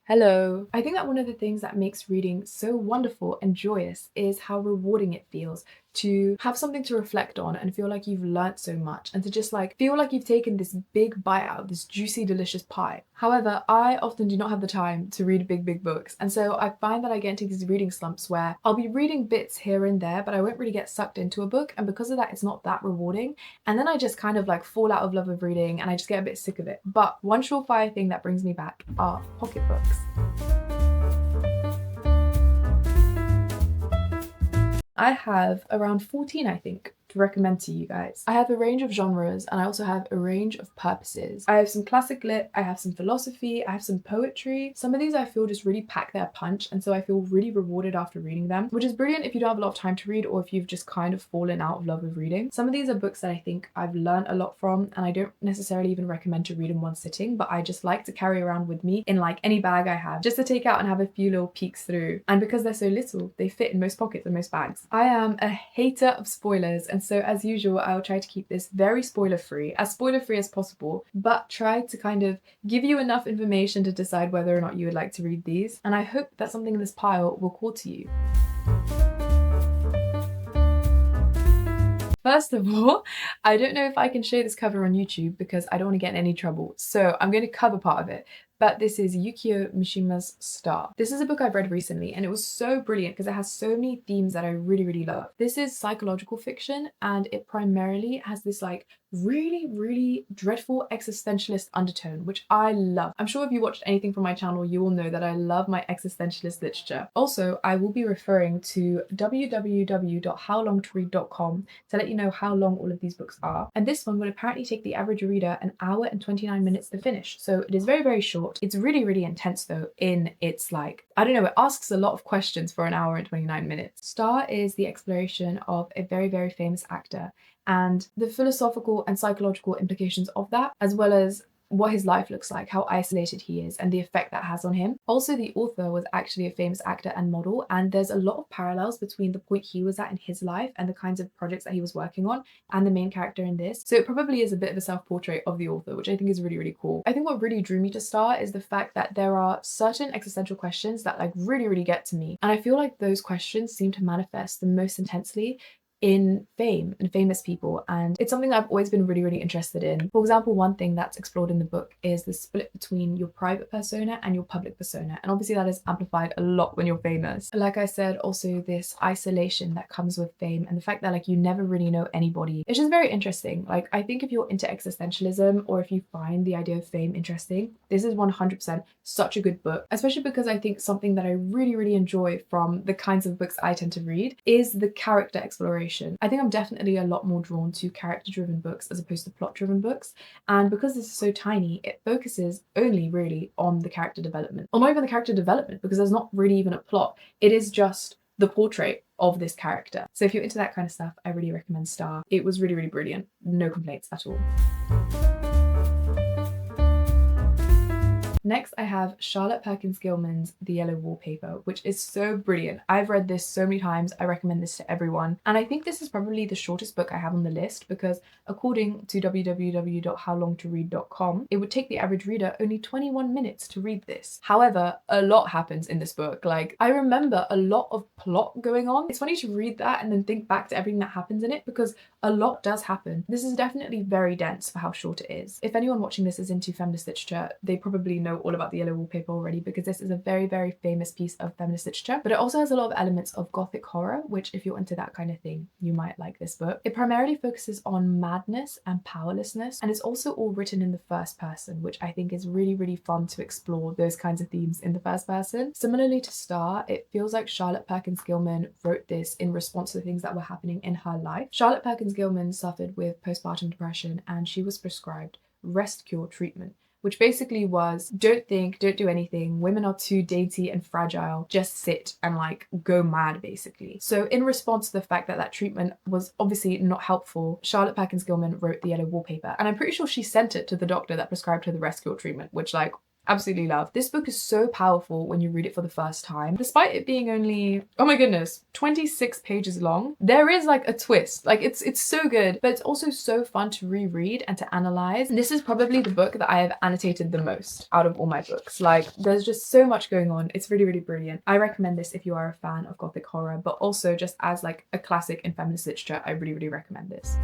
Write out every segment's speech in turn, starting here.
Hello. I think that one of the things that makes reading so wonderful and joyous is how rewarding it feels to have something to reflect on and feel like you've learnt so much and to just like feel like you've taken this big bite out of this juicy, delicious pie. However, I often do not have the time to read big books. And so I find that I get into these reading slumps where I'll be reading bits here and there, but I won't really get sucked into a book. And because of that, it's not that rewarding. And then I just kind of like fall out of love of reading and I just get a bit sick of it. But one surefire thing that brings me back are pocketbooks. I have around 14, I think, to recommend to you guys. I have a range of genres and I also have a range of purposes. I have some classic lit, I have some philosophy, I have some poetry. Some of these I feel just really pack their punch and so I feel really rewarded after reading them, which is brilliant if you don't have a lot of time to read or if you've just kind of fallen out of love with reading. Some of these are books that I think I've learned a lot from and I don't necessarily even recommend to read in one sitting, but I just like to carry around with me in like any bag I have, just to take out and have a few little peeks through. And because they're so little, they fit in most pockets and most bags. I am a hater of spoilers, and so as usual, I'll try to keep this very spoiler-free as possible, but try to kind of give you enough information to decide whether or not you would like to read these. And I hope that something in this pile will call to you. First of all, I don't know if I can show this cover on YouTube because I don't want to get in any trouble, so I'm going to cover part of it. But this is Yukio Mishima's Star. This is a book I've read recently and it was so brilliant because it has so many themes that I really love. This is psychological fiction and it primarily has this like really dreadful existentialist undertone, which I love. I'm sure if you watched anything from my channel, you will know that I love my existentialist literature. Also, I will be referring to www.howlongtoread.com to let you know how long all of these books are. And this one will apparently take the average reader an hour and 29 minutes to finish. So it is very short. It's really intense though in its like, I don't know, it asks a lot of questions for an hour and 29 minutes. Star is the exploration of a very famous actor and the philosophical and psychological implications of that, as well as what his life looks like, how isolated he is, and the effect that has on him. Also, the author was actually a famous actor and model, and there's a lot of parallels between the point he was at in his life and the kinds of projects that he was working on and the main character in this. So it probably is a bit of a self-portrait of the author, which I think is really cool. I think what really drew me to Star is the fact that there are certain existential questions that like really get to me. And I feel like those questions seem to manifest the most intensely in fame and famous people, and it's something I've always been really interested in. For example, one thing that's explored in the book is the split between your private persona and your public persona, and obviously that is amplified a lot when you're famous. Like I said, also this isolation that comes with fame and the fact that like you never really know anybody. It's just very interesting. Like I think if you're into existentialism or if you find the idea of fame interesting, this is 100% such a good book, especially because I think something that I really enjoy from the kinds of books I tend to read is the character exploration. I think I'm definitely a lot more drawn to character-driven books as opposed to plot-driven books, and because this is so tiny, it focuses only really on the character development. Or not even the character development, because there's not really even a plot. It is just the portrait of this character. So if you're into that kind of stuff, I really recommend Star. It was really brilliant. No complaints at all. Next, I have Charlotte Perkins Gilman's The Yellow Wallpaper, which is so brilliant. I've read this so many times. I recommend this to everyone. And I think this is probably the shortest book I have on the list because according to www.howlongtoread.com, it would take the average reader only 21 minutes to read this. However, a lot happens in this book. Like, I remember a lot of plot going on. It's funny to read that and then think back to everything that happens in it because a lot does happen. This is definitely very dense for how short it is. If anyone watching this is into feminist literature, they probably know all about The Yellow Wallpaper already because this is a very famous piece of feminist literature, but it also has a lot of elements of gothic horror, which if you're into that kind of thing, you might like this book. It primarily focuses on madness and powerlessness, and it's also all written in the first person, which I think is really fun to explore those kinds of themes in the first person. Similarly to Star, it feels like Charlotte Perkins Gilman wrote this in response to things that were happening in her life. Charlotte Perkins Gilman suffered with postpartum depression and she was prescribed rest cure treatment, which basically was don't think, don't do anything, women are too dainty and fragile, just sit and like go mad basically. So in response to the fact that that treatment was obviously not helpful, Charlotte Perkins Gilman wrote The Yellow Wallpaper, and I'm pretty sure she sent it to the doctor that prescribed her the rest cure treatment, which like Absolutely love. This book is so powerful when you read it for the first time. Despite it being only, oh my goodness, 26 pages long, there is like a twist. Like it's so good, but it's also so fun to reread and to analyze. And this is probably the book that I have annotated the most out of all my books. Like there's just so much going on. It's really, really brilliant. I recommend this if you are a fan of Gothic horror, but also just as like a classic in feminist literature, I really, really recommend this.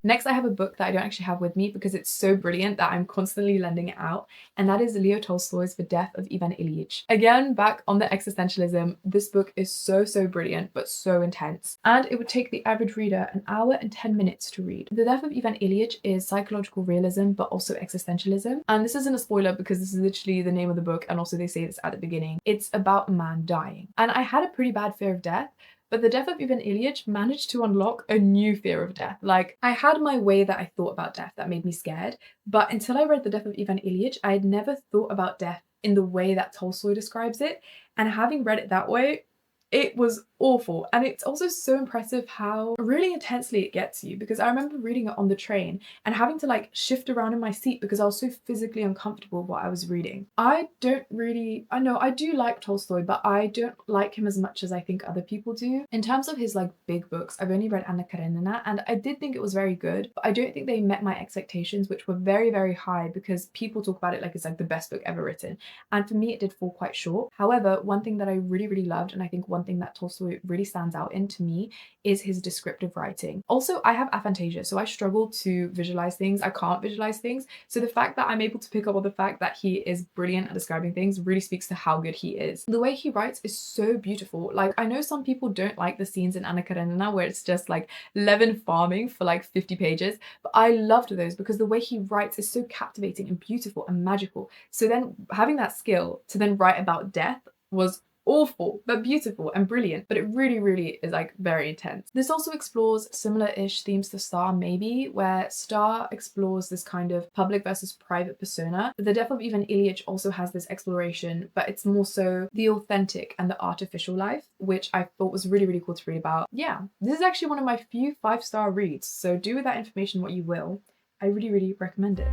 Next, I have a book that I don't actually have with me because it's so brilliant that I'm constantly lending it out, and that is Leo Tolstoy's The Death of Ivan Ilyich. Again, back on the existentialism, this book is so, so brilliant, but so intense. And it would take the average reader an hour and 10 minutes to read. The Death of Ivan Ilyich is psychological realism, but also existentialism. And this isn't a spoiler because this is literally the name of the book, and also they say this at the beginning. It's about a man dying. And I had a pretty bad fear of death, but The Death of Ivan Ilyich managed to unlock a new fear of death. Like, I had my way that I thought about death that made me scared, but until I read The Death of Ivan Ilyich, I had never thought about death in the way that Tolstoy describes it. And having read it that way, it was awful. And it's also so impressive how really intensely it gets you, because I remember reading it on the train and having to like shift around in my seat because I was so physically uncomfortable with what I was reading. I know I do like Tolstoy, but I don't like him as much as I think other people do. In terms of his like big books, I've only read Anna Karenina and I did think it was very good, but I don't think they met my expectations, which were very, very high because people talk about it like it's like the best book ever written. And for me, it did fall quite short. However, one thing that I really, really loved, and I think one thing that Tolstoy really stands out in to me, is his descriptive writing. Also, I have aphantasia, so I struggle to visualize things. I can't visualize things. So the fact that I'm able to pick up on the fact that he is brilliant at describing things really speaks to how good he is. The way he writes is so beautiful. Like, I know some people don't like the scenes in Anna Karenina where it's just like Levin farming for like 50 pages, but I loved those because the way he writes is so captivating and beautiful and magical. So then having that skill to then write about death was awful but beautiful and brilliant, but it really, really is like very intense. This also explores similar-ish themes to Star, maybe, where Star explores this kind of public versus private persona. The Death of Ivan Ilyich also has this exploration, but it's more so the authentic and the artificial life, which I thought was really, really cool to read about. Yeah, this is actually one of my few 5-star reads, so do with that information what you will. I really, really recommend it.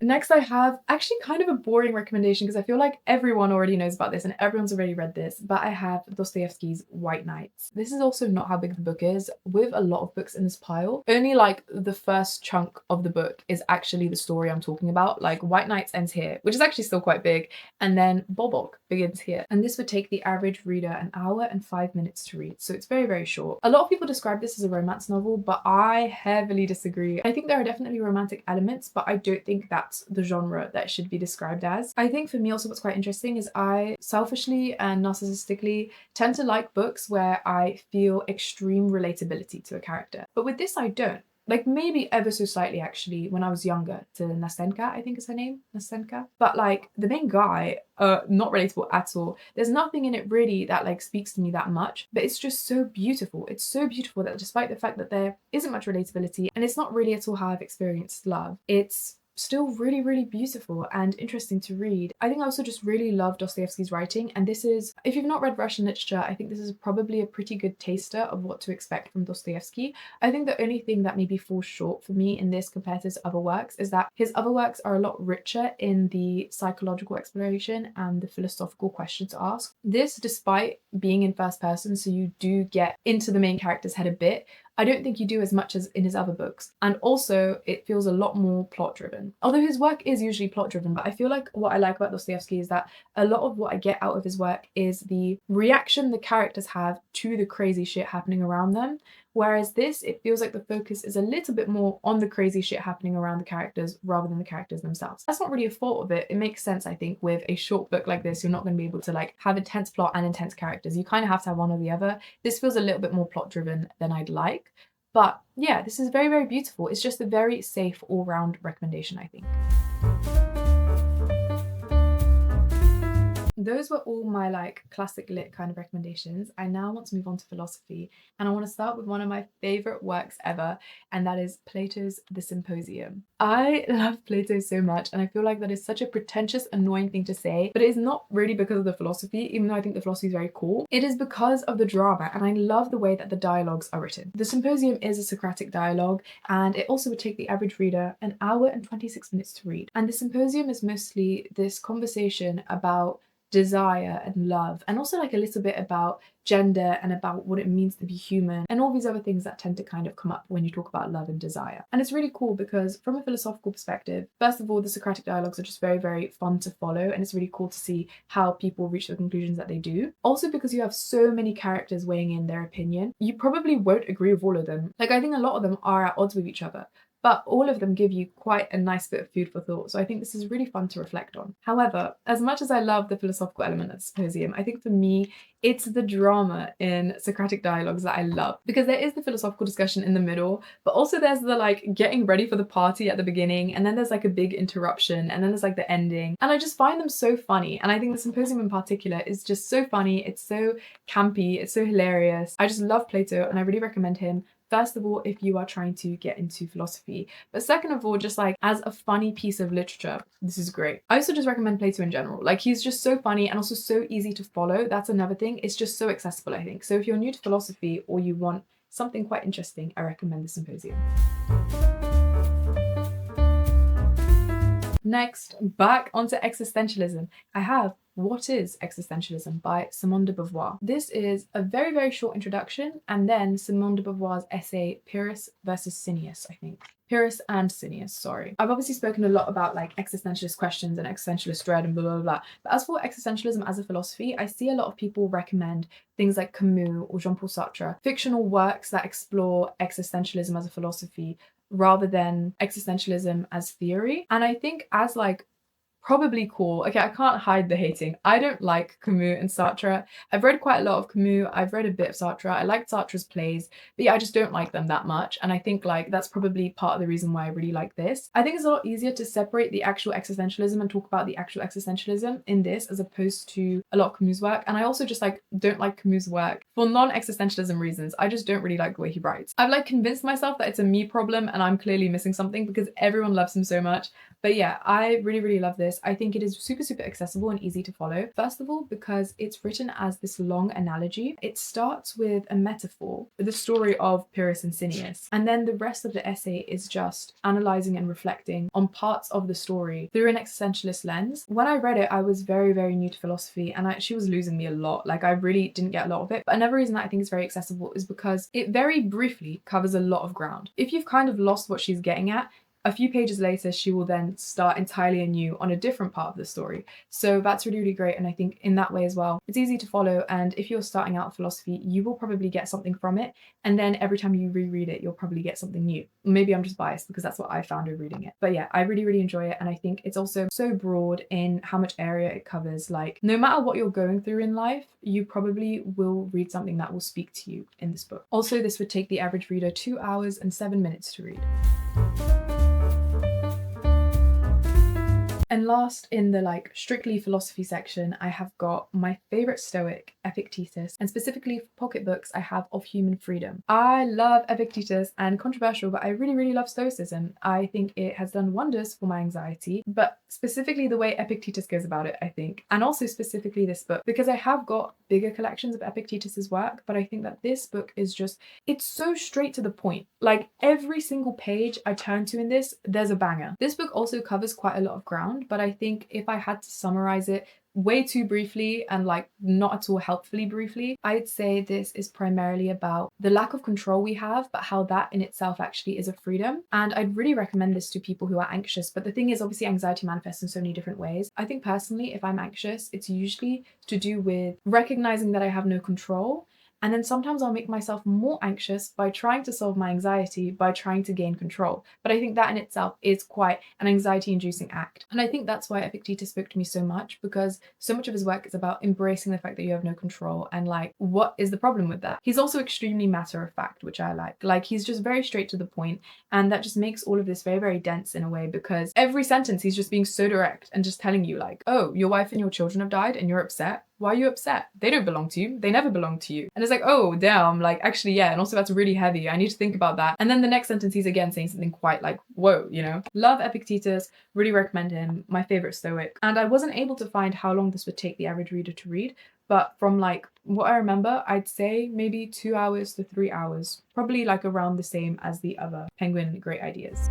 Next, I have actually kind of a boring recommendation because I feel like everyone already knows about this and everyone's already read this, but I have Dostoyevsky's White Nights. This is also not how big the book is. With a lot of books in this pile, only like the first chunk of the book is actually the story I'm talking about. Like White Nights ends here, which is actually still quite big, and then Bobok begins here. And this would take the average reader an hour and 5 minutes to read, so it's very, very short. A lot of people describe this as a romance novel, but I heavily disagree. I think there are definitely romantic elements, but I don't think that's the genre that it should be described as. I think for me also what's quite interesting is I selfishly and narcissistically tend to like books where I feel extreme relatability to a character. But with this I don't. Like maybe ever so slightly actually when I was younger to Nastenka, I think is her name, Nastenka. But like the main guy, not relatable at all. There's nothing in it really that like speaks to me that much, but it's just so beautiful. It's so beautiful that despite the fact that there isn't much relatability and it's not really at all how I've experienced love, it's still really, really beautiful and interesting to read. I think I also just really love Dostoyevsky's writing, and this is, if you've not read Russian literature, I think this is probably a pretty good taster of what to expect from Dostoyevsky. I think the only thing that maybe falls short for me in this compared to his other works is that his other works are a lot richer in the psychological exploration and the philosophical questions to ask. This, despite being in first person, so you do get into the main character's head a bit, I don't think you do as much as in his other books. And also it feels a lot more plot driven. Although his work is usually plot driven, but I feel like what I like about Dostoyevsky is that a lot of what I get out of his work is the reaction the characters have to the crazy shit happening around them. Whereas this, it feels like the focus is a little bit more on the crazy shit happening around the characters rather than the characters themselves. That's not really a fault of it. It makes sense, I think, with a short book like this, you're not going to be able to like have intense plot and intense characters. You kind of have to have one or the other. This feels a little bit more plot driven than I'd like. But yeah, this is very, very beautiful. It's just a very safe all-round recommendation, I think. those were all my like classic lit kind of recommendations. I now want to move on to philosophy, and I want to start with one of my favorite works ever, and that is Plato's The Symposium. I love Plato so much, and I feel like that is such a pretentious, annoying thing to say, but it is not really because of the philosophy, even though I think the philosophy is very cool. It is because of the drama, and I love the way that the dialogues are written. The Symposium is a Socratic dialogue, and it also would take the average reader an hour and 26 minutes to read. And the Symposium is mostly this conversation about desire and love, and also like a little bit about gender and about what it means to be human and all these other things that tend to kind of come up when you talk about love and desire. And it's really cool because from a philosophical perspective, first of all, the Socratic dialogues are just very, very fun to follow, and it's really cool to see how people reach the conclusions that they do. Also because you have so many characters weighing in their opinion, you probably won't agree with all of them. Like, I think a lot of them are at odds with each other, but all of them give you quite a nice bit of food for thought. So I think this is really fun to reflect on. However, as much as I love the philosophical element of the Symposium, I think for me, it's the drama in Socratic dialogues that I love, because there is the philosophical discussion in the middle, but also there's the like getting ready for the party at the beginning, and then there's like a big interruption, and then there's like the ending. And I just find them so funny. And I think the Symposium in particular is just so funny. It's so campy. It's so hilarious. I just love Plato, and I really recommend him. First of all, if you are trying to get into philosophy, but second of all, just like as a funny piece of literature, this is great. I also just recommend Plato in general. Like, he's just so funny and also so easy to follow. That's another thing. It's just so accessible, I think. So if you're new to philosophy or you want something quite interesting, I recommend the Symposium. Next, back onto existentialism. I have What is Existentialism by Simone de Beauvoir. This is a very, very short introduction, and then Simone de Beauvoir's essay Pyrrhus versus Cineas, I think. Pyrrhus and Cineas, sorry. I've obviously spoken a lot about like existentialist questions and existentialist dread and blah, blah, blah. But as for existentialism as a philosophy, I see a lot of people recommend things like Camus or Jean-Paul Sartre, fictional works that explore existentialism as a philosophy rather than existentialism as theory. And I think as like probably cool. Okay, I can't hide the hating. I don't like Camus and Sartre. I've read quite a lot of Camus. I've read a bit of Sartre. I like Sartre's plays, but yeah, I just don't like them that much. And I think like that's probably part of the reason why I really like this. I think it's a lot easier to separate the actual existentialism and talk about the actual existentialism in this as opposed to a lot of Camus' work. And I also just like don't like Camus' work for non-existentialism reasons. I just don't really like the way he writes. I've like convinced myself that it's a me problem and I'm clearly missing something because everyone loves him so much. But yeah, I really, really love this. I think it is super, super accessible and easy to follow. First of all, because it's written as this long analogy. It starts with a metaphor, the story of Pyrrhus and Cineas. And then the rest of the essay is just analysing and reflecting on parts of the story through an existentialist lens. When I read it, I was very, very new to philosophy, and she was losing me a lot. Like, I really didn't get a lot of it. But another reason that I think it's very accessible is because it very briefly covers a lot of ground. If you've kind of lost what she's getting at, a few pages later, she will then start entirely anew on a different part of the story. So that's really, really great. And I think in that way as well, it's easy to follow. And if you're starting out philosophy, you will probably get something from it. And then every time you reread it, you'll probably get something new. Maybe I'm just biased because that's what I found with reading it. But yeah, I really, really enjoy it. And I think it's also so broad in how much area it covers. Like, no matter what you're going through in life, you probably will read something that will speak to you in this book. Also, this would take the average reader 2 hours and 7 minutes to read. And last, in the like strictly philosophy section, I have got my favorite Stoic, Epictetus, and specifically for pocketbooks, I have Of Human Freedom. I love Epictetus, and controversial, but I really, really love Stoicism. I think it has done wonders for my anxiety, but specifically the way Epictetus goes about it, I think, and also specifically this book, because I have got bigger collections of Epictetus's work, but I think that this book is just, it's so straight to the point. Like, every single page I turn to in this, there's a banger. This book also covers quite a lot of ground, but I think if I had to summarize it way too briefly and like not at all helpfully briefly, I'd say this is primarily about the lack of control we have, but how that in itself actually is a freedom. And I'd really recommend this to people who are anxious. But the thing is, obviously anxiety manifests in so many different ways. I think personally, if I'm anxious, it's usually to do with recognizing that I have no control And then sometimes I'll make myself more anxious by trying to solve my anxiety, by trying to gain control. But I think that in itself is quite an anxiety-inducing act. And I think that's why Epictetus spoke to me so much, because so much of his work is about embracing the fact that you have no control and like, what is the problem with that? He's also extremely matter of fact, which I like. Like, he's just very straight to the point, and that just makes all of this very, very dense in a way, because every sentence he's just being so direct and just telling you like, oh, your wife and your children have died and you're upset. Why are you upset? They don't belong to you. They never belonged to you. And it's like, oh, damn, like, actually, yeah. And also that's really heavy. I need to think about that. And then the next sentence, he's again saying something quite like, whoa, you know? Love Epictetus, really recommend him, my favorite Stoic. And I wasn't able to find how long this would take the average reader to read, but from like what I remember, I'd say maybe 2 hours to 3 hours, probably like around the same as the other Penguin Great Ideas.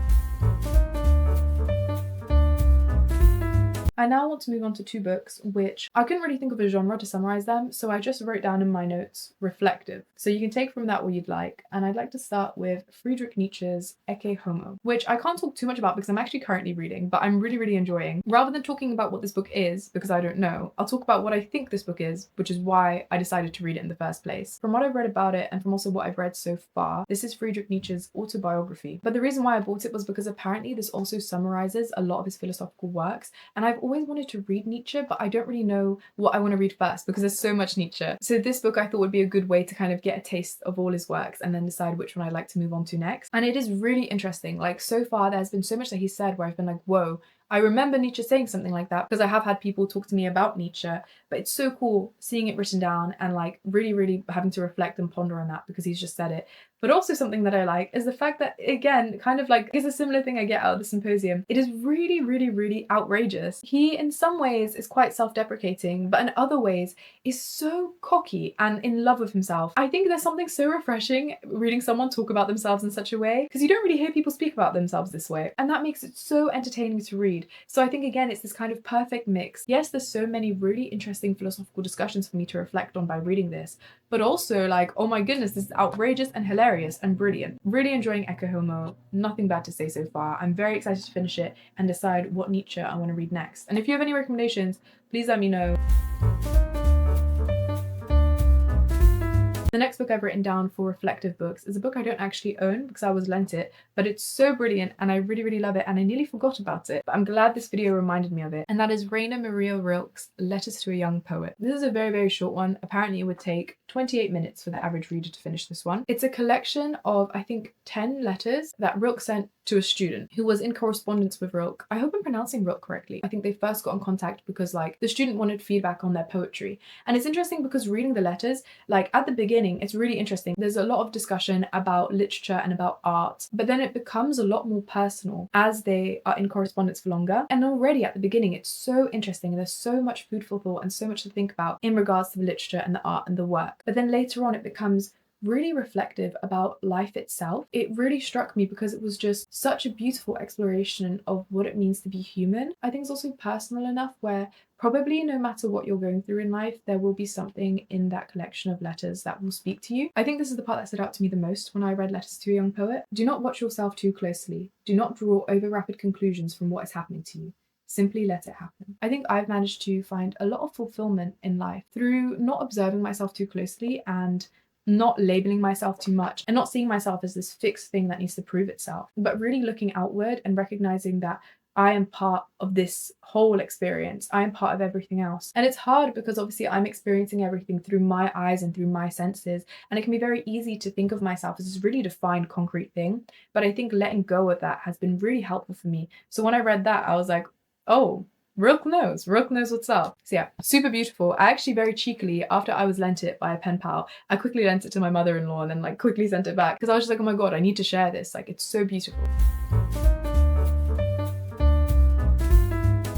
I now want to move on to 2 books which I couldn't really think of a genre to summarize them, so I just wrote down in my notes reflective. So you can take from that what you'd like, and I'd like to start with Friedrich Nietzsche's Ecce Homo, which I can't talk too much about because I'm actually currently reading, but I'm really, really enjoying. Rather than talking about what this book is, because I don't know, I'll talk about what I think this book is, which is why I decided to read it in the first place. From what I've read about it, and from also what I've read so far, this is Friedrich Nietzsche's autobiography. But the reason why I bought it was because apparently this also summarizes a lot of his philosophical works, and I've always wanted to read Nietzsche, but I don't really know what I want to read first because there's so much Nietzsche. So this book I thought would be a good way to kind of get a taste of all his works and then decide which one I'd like to move on to next. And it is really interesting. Like, so far there's been so much that he said where I've been like, whoa, I remember Nietzsche saying something like that because I have had people talk to me about Nietzsche, but it's so cool seeing it written down and like really, really having to reflect and ponder on that because he's just said it. But also something that I like is the fact that, again, kind of like is a similar thing I get out of the Symposium. It is really, really, really outrageous. He, in some ways, is quite self-deprecating, but in other ways is so cocky and in love with himself. I think there's something so refreshing reading someone talk about themselves in such a way, because you don't really hear people speak about themselves this way. And that makes it so entertaining to read. So I think, again, it's this kind of perfect mix. Yes, there's so many really interesting philosophical discussions for me to reflect on by reading this, but also like, oh my goodness, this is outrageous and hilarious and brilliant. Really enjoying Ecce Homo, nothing bad to say so far. I'm very excited to finish it and decide what Nietzsche I want to read next. And if you have any recommendations, please let me know. The next book I've written down for reflective books is a book I don't actually own because I was lent it, but it's so brilliant and I really, really love it and I nearly forgot about it, but I'm glad this video reminded me of it. And that is Rainer Maria Rilke's Letters to a Young Poet. This is a very, very short one. Apparently it would take 28 minutes for the average reader to finish this one. It's a collection of, I think, 10 letters that Rilke sent to a student who was in correspondence with Rilke. I hope I'm pronouncing Rilke correctly. I think they first got in contact because like the student wanted feedback on their poetry. And it's interesting because reading the letters, like at the beginning, it's really interesting. There's a lot of discussion about literature and about art, but then it becomes a lot more personal as they are in correspondence for longer. And already at the beginning, it's so interesting. There's so much food for thought and so much to think about in regards to the literature and the art and the work. But then later on, it becomes really reflective about life itself. It really struck me because it was just such a beautiful exploration of what it means to be human. I think it's also personal enough where probably no matter what you're going through in life, there will be something in that collection of letters that will speak to you. I think this is the part that stood out to me the most when I read Letters to a Young Poet. Do not watch yourself too closely. Do not draw over rapid conclusions from what is happening to you. Simply let it happen. I think I've managed to find a lot of fulfillment in life through not observing myself too closely and not labeling myself too much and not seeing myself as this fixed thing that needs to prove itself, but really looking outward and recognizing that I am part of this whole experience. I am part of everything else. And it's hard because obviously I'm experiencing everything through my eyes and through my senses. And it can be very easy to think of myself as this really defined concrete thing. But I think letting go of that has been really helpful for me. So when I read that, I was like, oh, Rilke knows what's up. So yeah, super beautiful. I actually very cheekily, after I was lent it by a pen pal, I quickly lent it to my mother-in-law and then like quickly sent it back because I was just like, oh my god, I need to share this. Like, it's so beautiful.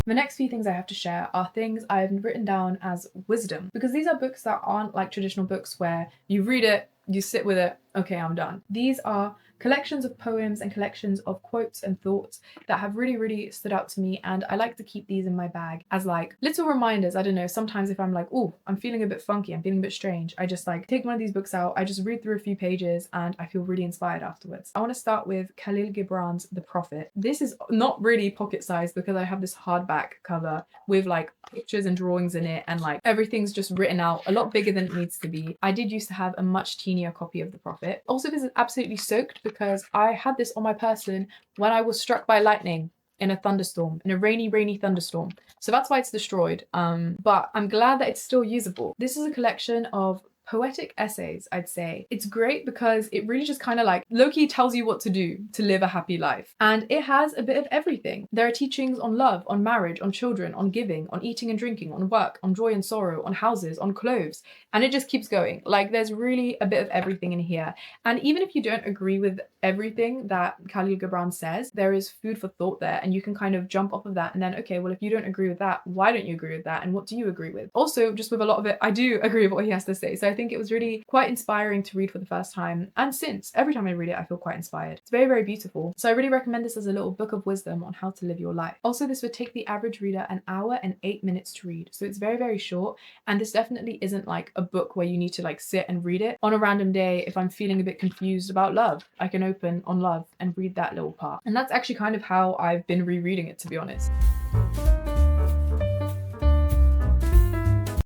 The next few things I have to share are things I've written down as wisdom, because these are books that aren't like traditional books where you read it, you sit with it, okay, I'm done. These are collections of poems and collections of quotes and thoughts that have really, really stood out to me. And I like to keep these in my bag as like little reminders. I don't know, sometimes if I'm like, oh, I'm feeling a bit funky, I'm feeling a bit strange, I just like take one of these books out, I just read through a few pages and I feel really inspired afterwards. I want to start with Kahlil Gibran's The Prophet. This is not really pocket sized because I have this hardback cover with like pictures and drawings in it, and like everything's just written out a lot bigger than it needs to be. I did used to have a much teenier copy of The Prophet. Also, this is absolutely soaked because I had this on my person when I was struck by lightning in a thunderstorm, in a rainy thunderstorm. So that's why it's destroyed. But I'm glad that it's still usable. This is a collection of poetic essays, I'd say. It's great because it really just kind of like low-key tells you what to do to live a happy life. And it has a bit of everything. There are teachings on love, on marriage, on children, on giving, on eating and drinking, on work, on joy and sorrow, on houses, on clothes. And it just keeps going. Like there's really a bit of everything in here. And even if you don't agree with everything that Kahlil Gibran says, there is food for thought there, and you can kind of jump off of that and then, okay, well, if you don't agree with that, why don't you agree with that? And what do you agree with? Also, just with a lot of it, I do agree with what he has to say. So I think it was really quite inspiring to read for the first time. And since every time I read it, I feel quite inspired. It's very, very beautiful. So I really recommend this as a little book of wisdom on how to live your life. Also, this would take the average reader an hour and 8 minutes to read. So it's very, very short. And this definitely isn't like a book where you need to like sit and read it. On a random day, if I'm feeling a bit confused about love, I can open on love and read that little part. And that's actually kind of how I've been rereading it, to be honest.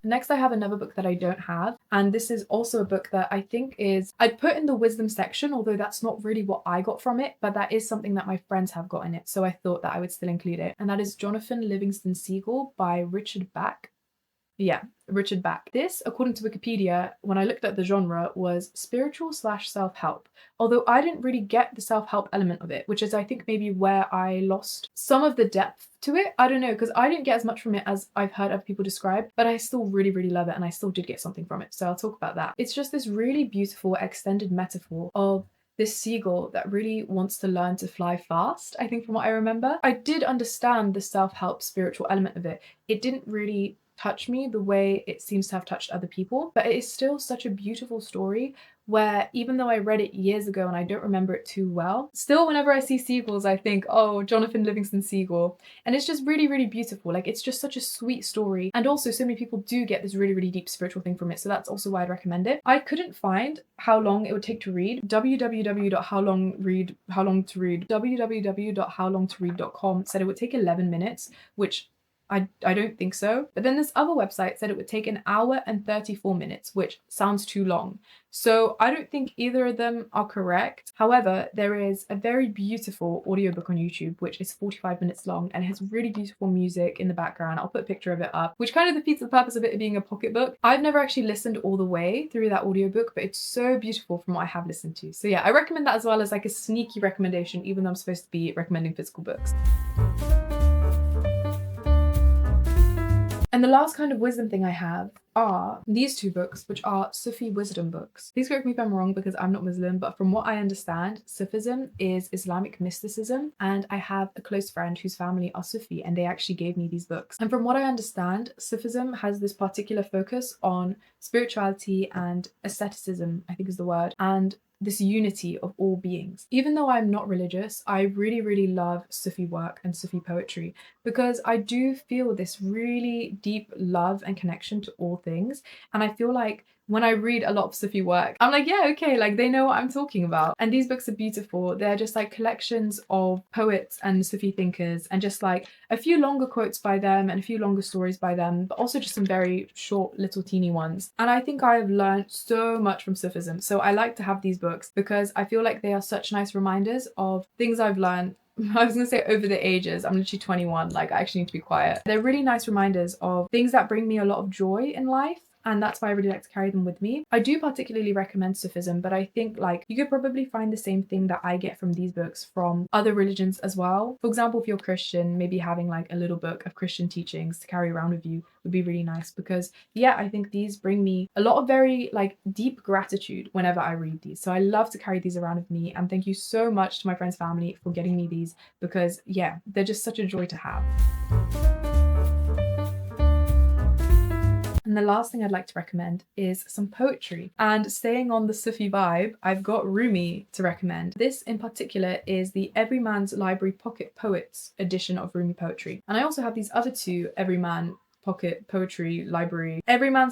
Next, I have another book that I don't have, and this is also a book that I think I'd put in the wisdom section, although that's not really what I got from it, but that is something that my friends have got in it, so I thought that I would still include it. And that is Jonathan Livingston Seagull by Richard Bach. Yeah, Richard Bach. This, according to Wikipedia, when I looked at the genre, was spiritual / self-help. Although I didn't really get the self-help element of it, which is I think maybe where I lost some of the depth to it. I don't know, because I didn't get as much from it as I've heard other people describe, but I still really, really love it, and I still did get something from it. So I'll talk about that. It's just this really beautiful extended metaphor of this seagull that really wants to learn to fly fast, I think, from what I remember. I did understand the self-help spiritual element of it. It didn't really touch me the way it seems to have touched other people, but it is still such a beautiful story where even though I read it years ago and I don't remember it too well, still whenever I see seagulls I think, oh, Jonathan Livingston Seagull. And it's just really, really beautiful. Like it's just such a sweet story, and also so many people do get this really, really deep spiritual thing from it, so that's also why I'd recommend it. I couldn't find how long it would take to read. www.howlongtoread.com said it would take 11 minutes, which I don't think so. But then this other website said it would take an hour and 34 minutes, which sounds too long. So I don't think either of them are correct. However, there is a very beautiful audiobook on YouTube, which is 45 minutes long and has really beautiful music in the background. I'll put a picture of it up, which kind of defeats the purpose of it being a pocketbook. I've never actually listened all the way through that audiobook, but it's so beautiful from what I have listened to. So yeah, I recommend that as well as like a sneaky recommendation, even though I'm supposed to be recommending physical books. And the last kind of wisdom thing I have are these two books, which are Sufi Wisdom books. Please correct me if I'm wrong because I'm not Muslim, but from what I understand, Sufism is Islamic mysticism, and I have a close friend whose family are Sufi, and they actually gave me these books. And from what I understand, Sufism has this particular focus on spirituality and asceticism, I think is the word, and this unity of all beings. Even though I'm not religious, I really, really love Sufi work and Sufi poetry because I do feel this really deep love and connection to all things. And I feel like when I read a lot of Sufi work, I'm like, yeah, okay, like they know what I'm talking about. And these books are beautiful. They're just like collections of poets and Sufi thinkers, and just like a few longer quotes by them and a few longer stories by them, but also just some very short little teeny ones. And I think I have learned so much from Sufism. So I like to have these books because I feel like they are such nice reminders of things I've learned. I was gonna say over the ages. I'm literally 21, like I actually need to be quiet. They're really nice reminders of things that bring me a lot of joy in life, and that's why I really like to carry them with me. I do particularly recommend Sufism, but I think like you could probably find the same thing that I get from these books from other religions as well. For example, if you're Christian, maybe having like a little book of Christian teachings to carry around with you would be really nice, because yeah, I think these bring me a lot of very like deep gratitude whenever I read these. So I love to carry these around with me, and thank you so much to my friend's family for getting me these, because yeah, they're just such a joy to have. And And the last thing I'd like to recommend is some poetry. And staying on the Sufi vibe, I've got Rumi to recommend. This in particular is the Everyman's Library Pocket Poets edition of Rumi poetry. And I also have these other two Everyman's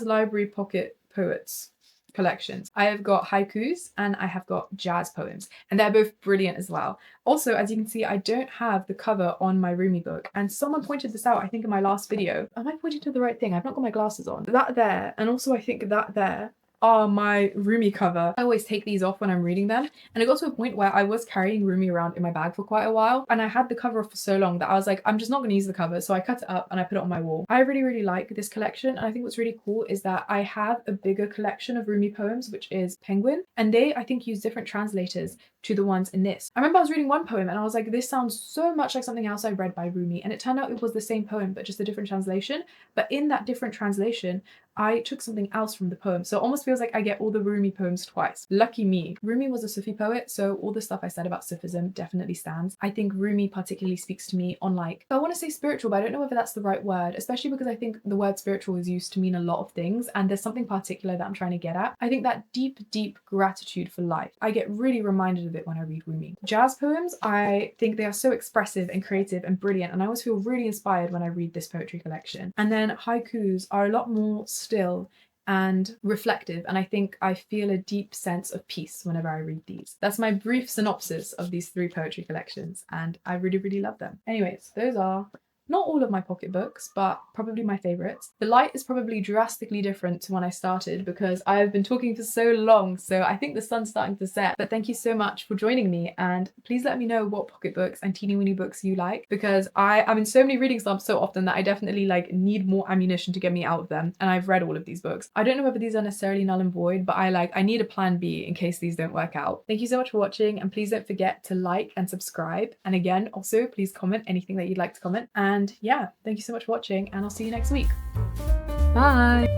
Library Pocket Poets collections. I have got haikus and I have got jazz poems, and they're both brilliant as well. Also, as you can see, I don't have the cover on my Rumi book, and someone pointed this out, I think in my last video. Am I pointing to the right thing? I've not got my glasses on. That there, and also I think that there, are my Rumi cover. I always take these off when I'm reading them, and it got to a point where I was carrying Rumi around in my bag for quite a while, and I had the cover off for so long that I was like, I'm just not going to use the cover, so I cut it up and I put it on my wall. I really like this collection, and I think what's really cool is that I have a bigger collection of Rumi poems, which is Penguin, and they, I think, use different translators to the ones in this. I remember I was reading one poem and I was like, this sounds so much like something else I read by Rumi, and it turned out it was the same poem but just a different translation. But in that different translation, I took something else from the poem, so it almost feels like I get all the Rumi poems twice. Lucky me. Rumi was a Sufi poet, so all the stuff I said about Sufism definitely stands. I think Rumi particularly speaks to me on, like, I want to say spiritual, but I don't know whether that's the right word, especially because I think the word spiritual is used to mean a lot of things, and there's something particular that I'm trying to get at. I think that deep gratitude for life. I get really reminded of it when I read Rumi. Jazz poems, I think they are so expressive and creative and brilliant, and I always feel really inspired when I read this poetry collection. And then haikus are a lot more still and reflective, and I think I feel a deep sense of peace whenever I read these. That's my brief synopsis of these three poetry collections, and I really love them. Anyways, those are not all of my pocketbooks, but probably my favorites. The light is probably drastically different to when I started because I've been talking for so long, so I think the sun's starting to set. But thank you so much for joining me, and please let me know what pocketbooks and teeny weeny books you like, because I'm in so many reading slumps so often that I definitely need more ammunition to get me out of them, and I've read all of these books. I don't know whether these are necessarily null and void, but I need a plan B in case these don't work out. Thank you so much for watching, and please don't forget to like and subscribe, and again, also please comment anything that you'd like to comment. And yeah, thank you so much for watching, and I'll see you next week. Bye!